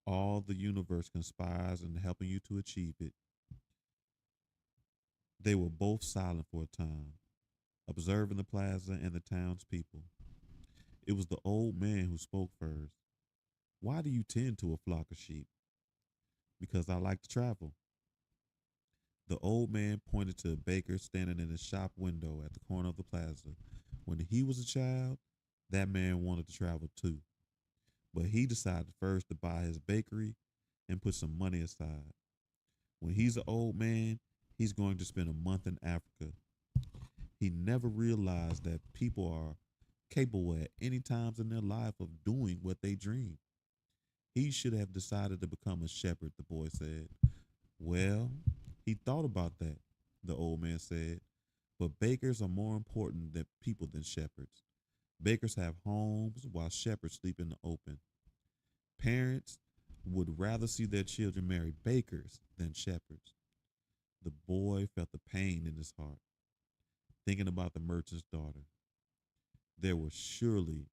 all the universe conspires in helping you to achieve it. They were both silent for a time, observing the plaza and the townspeople. It was the old man who spoke first. Why do you tend to a flock of sheep? Because I like to travel. The old man pointed to a baker standing in a shop window at the corner of the plaza. When he was a child, that man wanted to travel too, but he decided first to buy his bakery and put some money aside. When he's an old man, he's going to spend a month in Africa. He never realized that people are capable at any times in their life of doing what they dream. He should have decided to become a shepherd, the boy said. Well, he thought about that, the old man said. But bakers are more important than people than shepherds. Bakers have homes while shepherds sleep in the open. Parents would rather see their children marry bakers than shepherds. The boy felt the pain in his heart, thinking about the merchant's daughter. There was surely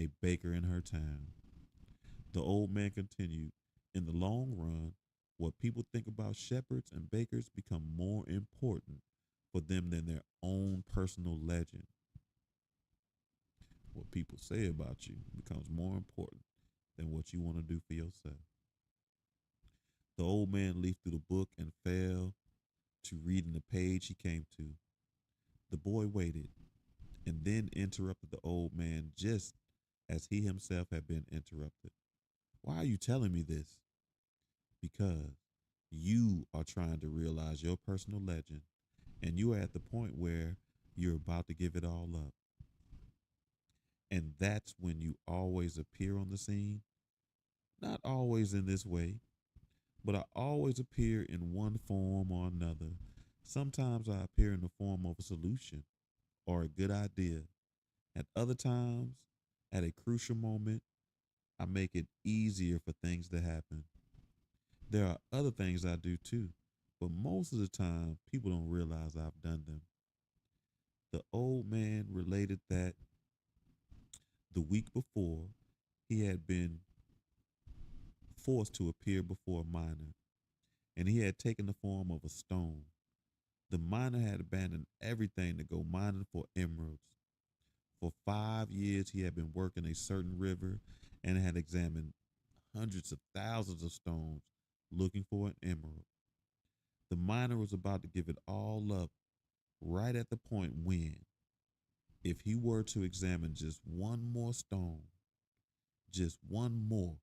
a baker in her town. The old man continued, in the long run, what people think about shepherds and bakers become more important for them than their own personal legend. What people say about you becomes more important than what you want to do for yourself. The old man leafed through the book and fell to reading the page he came to. The boy waited and then interrupted the old man just as he himself had been interrupted. Why are you telling me this? Because you are trying to realize your personal legend and you are at the point where you're about to give it all up. And that's when you always appear on the scene. Not always in this way, but I always appear in one form or another. Sometimes I appear in the form of a solution or a good idea. At other times, at a crucial moment, I make it easier for things to happen. There are other things I do too, but most of the time, people don't realize I've done them. The old man related that the week before, he had been forced to appear before a miner, and he had taken the form of a stone. The miner had abandoned everything to go mining for emeralds. For 5 years, he had been working a certain river and had examined hundreds of thousands of stones looking for an emerald. The miner was about to give it all up right at the point when, if he were to examine just one more stone, just one more,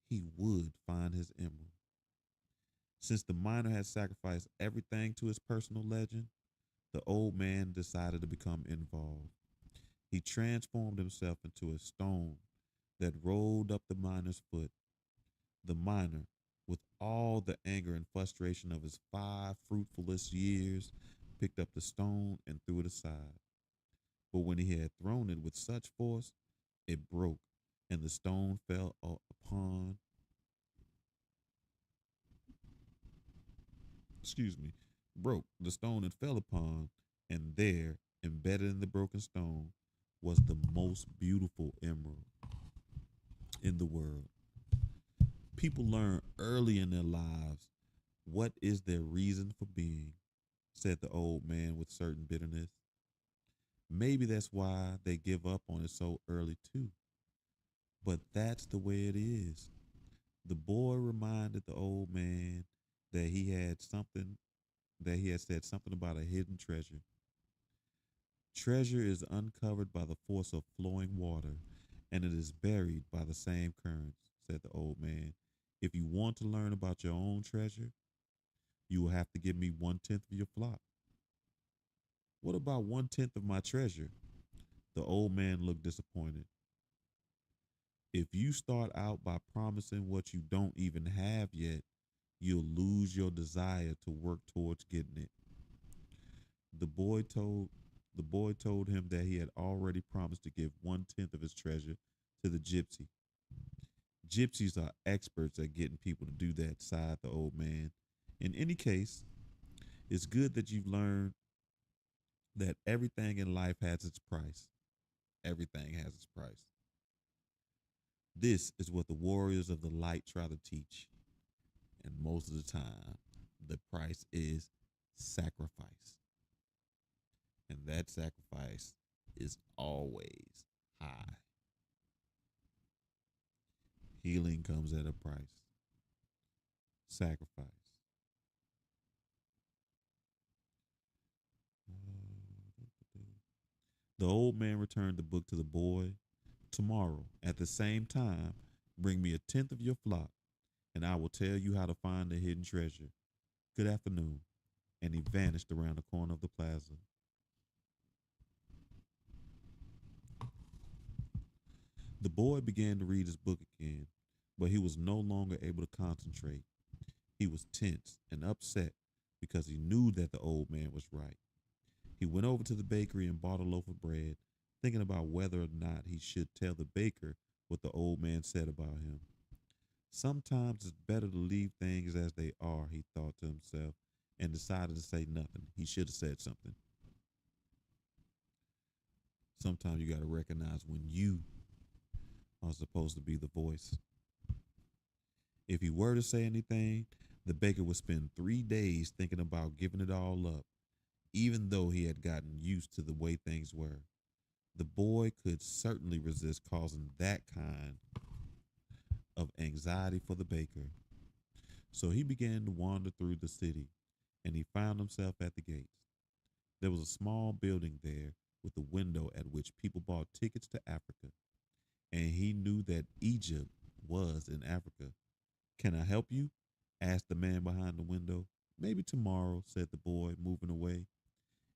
he would find his emerald. Since the miner had sacrificed everything to his personal legend, the old man decided to become involved. He transformed himself into a stone that rolled up the miner's foot. The miner, with all the anger and frustration of his 5 fruitfulest years, picked up the stone and threw it aside. But when he had thrown it with such force, it broke, and the stone fell upon, excuse me, broke the stone and fell upon, and there, embedded in the broken stone, was the most beautiful emerald in the world. People learn early in their lives what is their reason for being, said the old man with certain bitterness. Maybe that's why they give up on it so early, too. But that's the way it is. The boy reminded the old man that he had said something about a hidden treasure. Treasure is uncovered by the force of flowing water, and it is buried by the same currents, said the old man. If you want to learn about your own treasure, you will have to give me 1/10 of your flock. What about 1/10 of my treasure? The old man looked disappointed. If you start out by promising what you don't even have yet, you'll lose your desire to work towards getting it. The boy told the boy told him that he had already promised to give 1/10 of his treasure to the gypsy. Gypsies are experts at getting people to do that, sighed the old man. In any case, it's good that you've learned that everything in life has its price. Everything has its price. This is what the warriors of the light try to teach. And most of the time, the price is sacrifice. And that sacrifice is always high. Healing comes at a price. Sacrifice. The old man returned the book to the boy. Tomorrow, at the same time, bring me 1/10 of your flock, and I will tell you how to find the hidden treasure. Good afternoon. And he vanished around the corner of the plaza. The boy began to read his book again, but he was no longer able to concentrate. He was tense and upset because he knew that the old man was right. He went over to the bakery and bought a loaf of bread, thinking about whether or not he should tell the baker what the old man said about him. Sometimes it's better to leave things as they are, he thought to himself, and decided to say nothing. He should have said something. Sometimes you got to recognize when you are supposed to be the voice. If he were to say anything, the baker would spend 3 days thinking about giving it all up, even though he had gotten used to the way things were. The boy could certainly resist causing that kind of anxiety for the baker. So he began to wander through the city, and he found himself at the gates. There was a small building there with a window at which people bought tickets to Africa, and he knew that Egypt was in Africa. Can I help you? Asked the man behind the window. Maybe tomorrow, said the boy, moving away.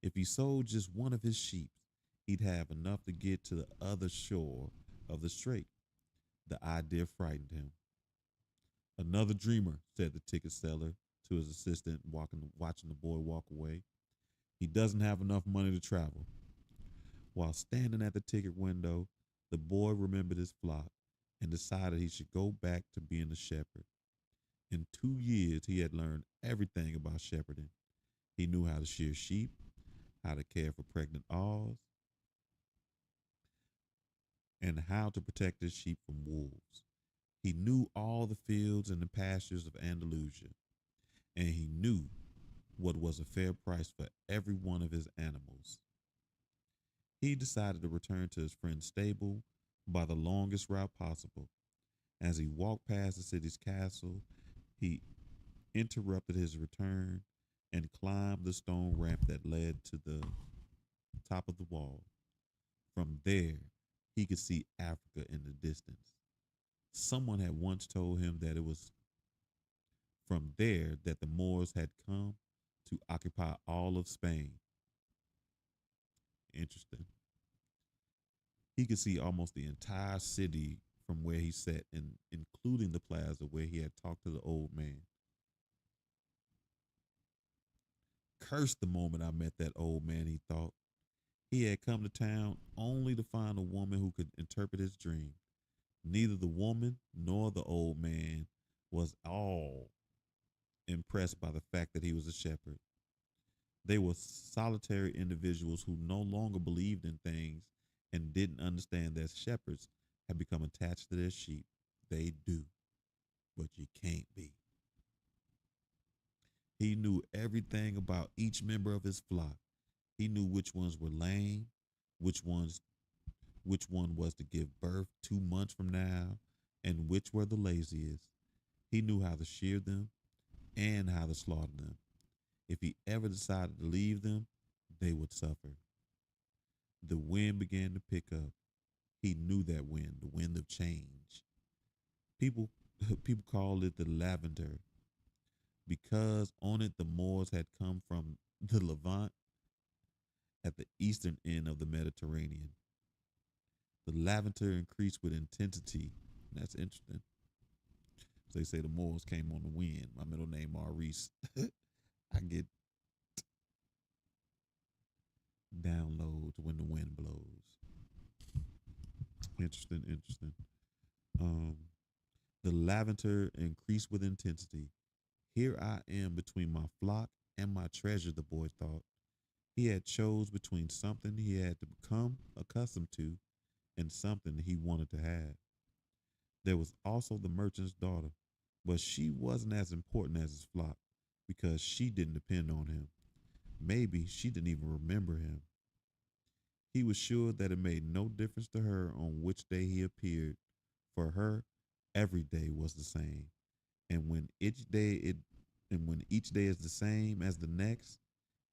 If he sold just one of his sheep, he'd have enough to get to the other shore of the strait. The idea frightened him. Another dreamer, said the ticket seller to his assistant, watching the boy walk away. He doesn't have enough money to travel. While standing at the ticket window, the boy remembered his flock and decided he should go back to being a shepherd. In 2 years, he had learned everything about shepherding. He knew how to shear sheep, how to care for pregnant ewes, and how to protect his sheep from wolves. He knew all the fields and the pastures of Andalusia, and he knew what was a fair price for every one of his animals. He decided to return to his friend's stable by the longest route possible. As he walked past the city's castle, he interrupted his return and climbed the stone ramp that led to the top of the wall. From there, he could see Africa in the distance. Someone had once told him that it was from there that the Moors had come to occupy all of Spain. Interesting. He could see almost the entire city from where he sat, and including the plaza where he had talked to the old man. Cursed the moment I met that old man, he thought. He had come to town only to find a woman who could interpret his dream. Neither the woman nor the old man was all impressed by the fact that he was a shepherd. They were solitary individuals who no longer believed in things and didn't understand that shepherds had become attached to their sheep. They do, but you can't be. He knew everything about each member of his flock. He knew which ones were lame, which ones which one was to give birth 2 months from now, and which were the laziest. He knew how to shear them and how to slaughter them. If he ever decided to leave them, they would suffer. The wind began to pick up. He knew that wind, the wind of change. People people called it the lavender because on it the Moors had come from the Levant at the eastern end of the Mediterranean. The lavender increased with intensity. That's interesting. So they say the Moors came on the wind. My middle name Maurice. I get downloads when the wind blows. Interesting, interesting. Um, the lavender increased with intensity. Here I am between my flock and my treasure, the boy thought. He had chose between something he had to become accustomed to and something he wanted to have. There was also the merchant's daughter, but she wasn't as important as his flock because she didn't depend on him. Maybe she didn't even remember him. He was sure that it made no difference to her on which day he appeared. For her, every day was the same. And when each day it and when each day is the same as the next,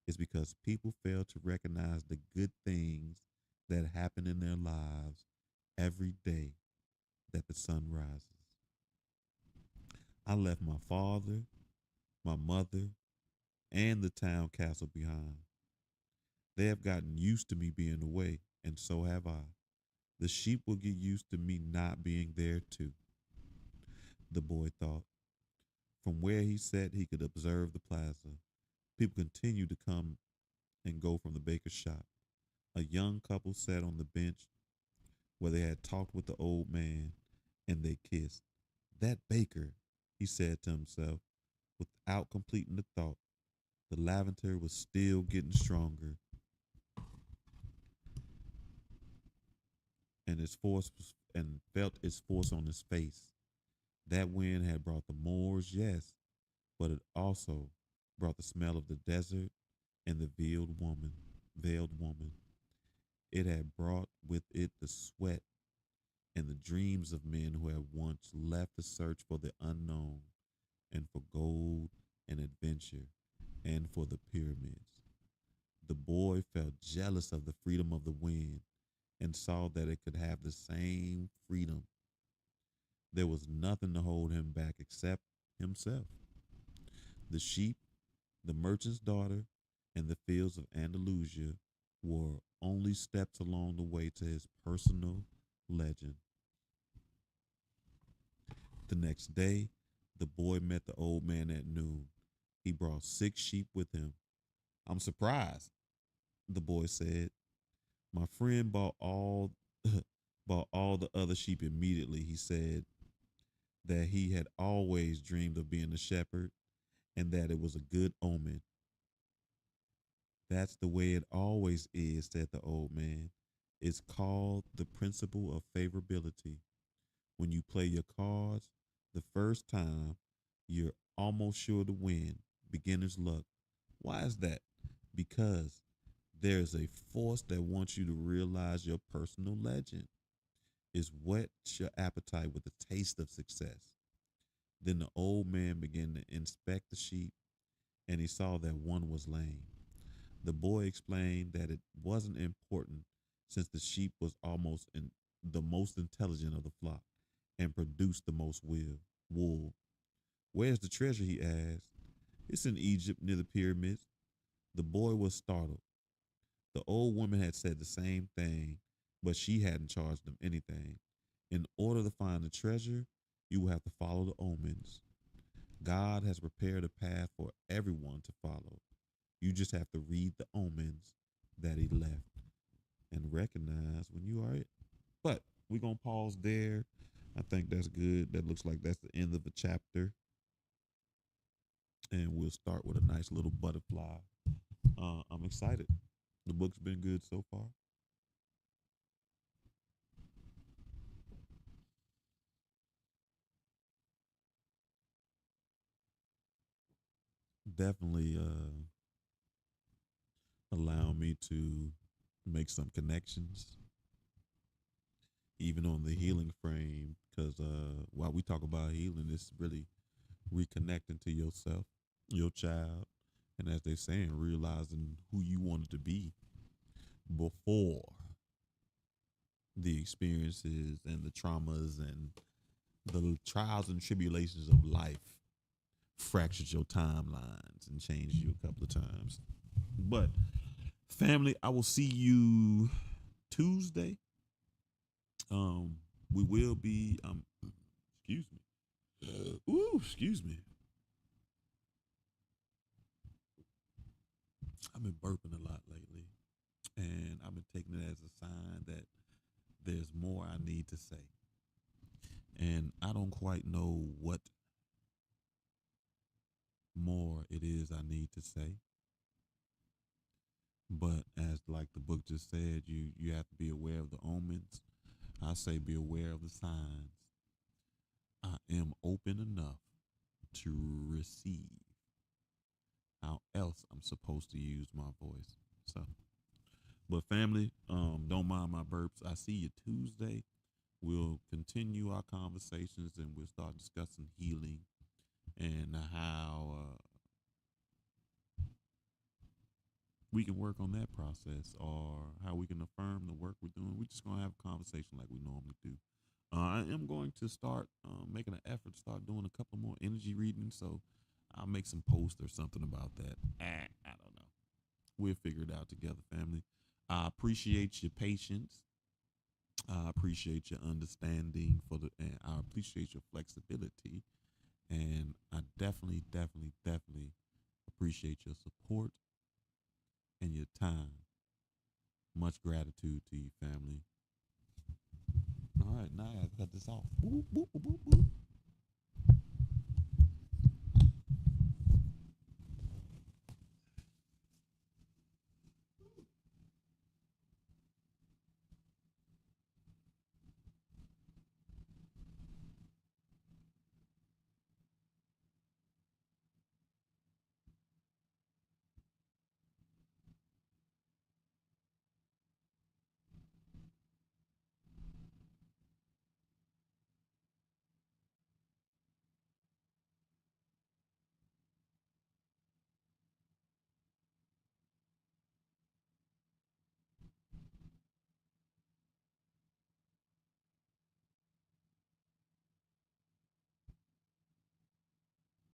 it's because people fail to recognize the good things that happen in their lives every day that the sun rises. I left my father, my mother, and the town castle behind. They have gotten used to me being away, and so have I. The sheep will get used to me not being there too, the boy thought. From where he sat, he could observe the plaza. People continued to come and go from the baker's shop. A young couple sat on the bench where they had talked with the old man, and they kissed. That baker, he said to himself, without completing the thought. The lavender was still getting stronger, and felt its force on his face. That wind had brought the moors, yes, but it also brought the smell of the desert and the veiled woman. It had brought with it the sweat and the dreams of men who had once left to search for the unknown and for gold and adventure and for the pyramids. The boy felt jealous of the freedom of the wind and saw that it could have the same freedom. There was nothing to hold him back except himself. The sheep, the merchant's daughter, and the fields of Andalusia were only steps along the way to his personal legend. The next day, the boy met the old man at noon. He brought 6 sheep with him. I'm surprised, the boy said. My friend bought all bought all the other sheep immediately. He said that he had always dreamed of being a shepherd and that it was a good omen. That's the way it always is, said the old man. It's called the principle of favorability. When you play your cards the first time, you're almost sure to win. Beginner's luck. Why is that? Because there's a force that wants you to realize your personal legend. Is whets your appetite with the taste of success. Then the old man began to inspect the sheep, and he saw that one was lame. The boy explained that it wasn't important since the sheep was the most intelligent of the flock and produced the most wool. Where's the treasure? He asked. It's in Egypt near the pyramids. The boy was startled. The old woman had said the same thing, but she hadn't charged him anything. In order to find the treasure, you will have to follow the omens. God has prepared a path for everyone to follow. You just have to read the omens that He left and recognize when you are it. But we're going to pause there. I think that's good. That looks like that's the end of the chapter. And we'll start with a nice little butterfly. I'm excited. The book's been good so far. Definitely allow me to make some connections, even on the healing frame. Because while we talk about healing, it's really reconnecting to yourself, your child, and as they saying, realizing who you wanted to be before. the experiences and the traumas and the trials and tribulations of life fractured your timelines and changed you a couple of times. But family, I will see you Tuesday. Um, we will be excuse me. Excuse me. I've been burping a lot lately, and I've been taking it as a sign that there's more I need to say. And I don't quite know what more it is I need to say. But as like the book just said, you have to be aware of the omens. I say be aware of the signs. I am open enough to receive how else I'm supposed to use my voice. So, but family, don't mind my burps. I see you Tuesday. We'll continue our conversations and we'll start discussing healing and how we can work on that process or how we can affirm the work we're doing. We're just gonna have a conversation like we normally do. I am going to start making an effort to start doing a couple more energy readings. So I'll make some posts or something about that. I don't know. We'll figure it out together, family. I appreciate your patience. I appreciate your understanding and I appreciate your flexibility. And I definitely, definitely, definitely appreciate your support and your time. Much gratitude to you, family. All right, now I gotta cut this off. Boop, boop, boop, boop, boop.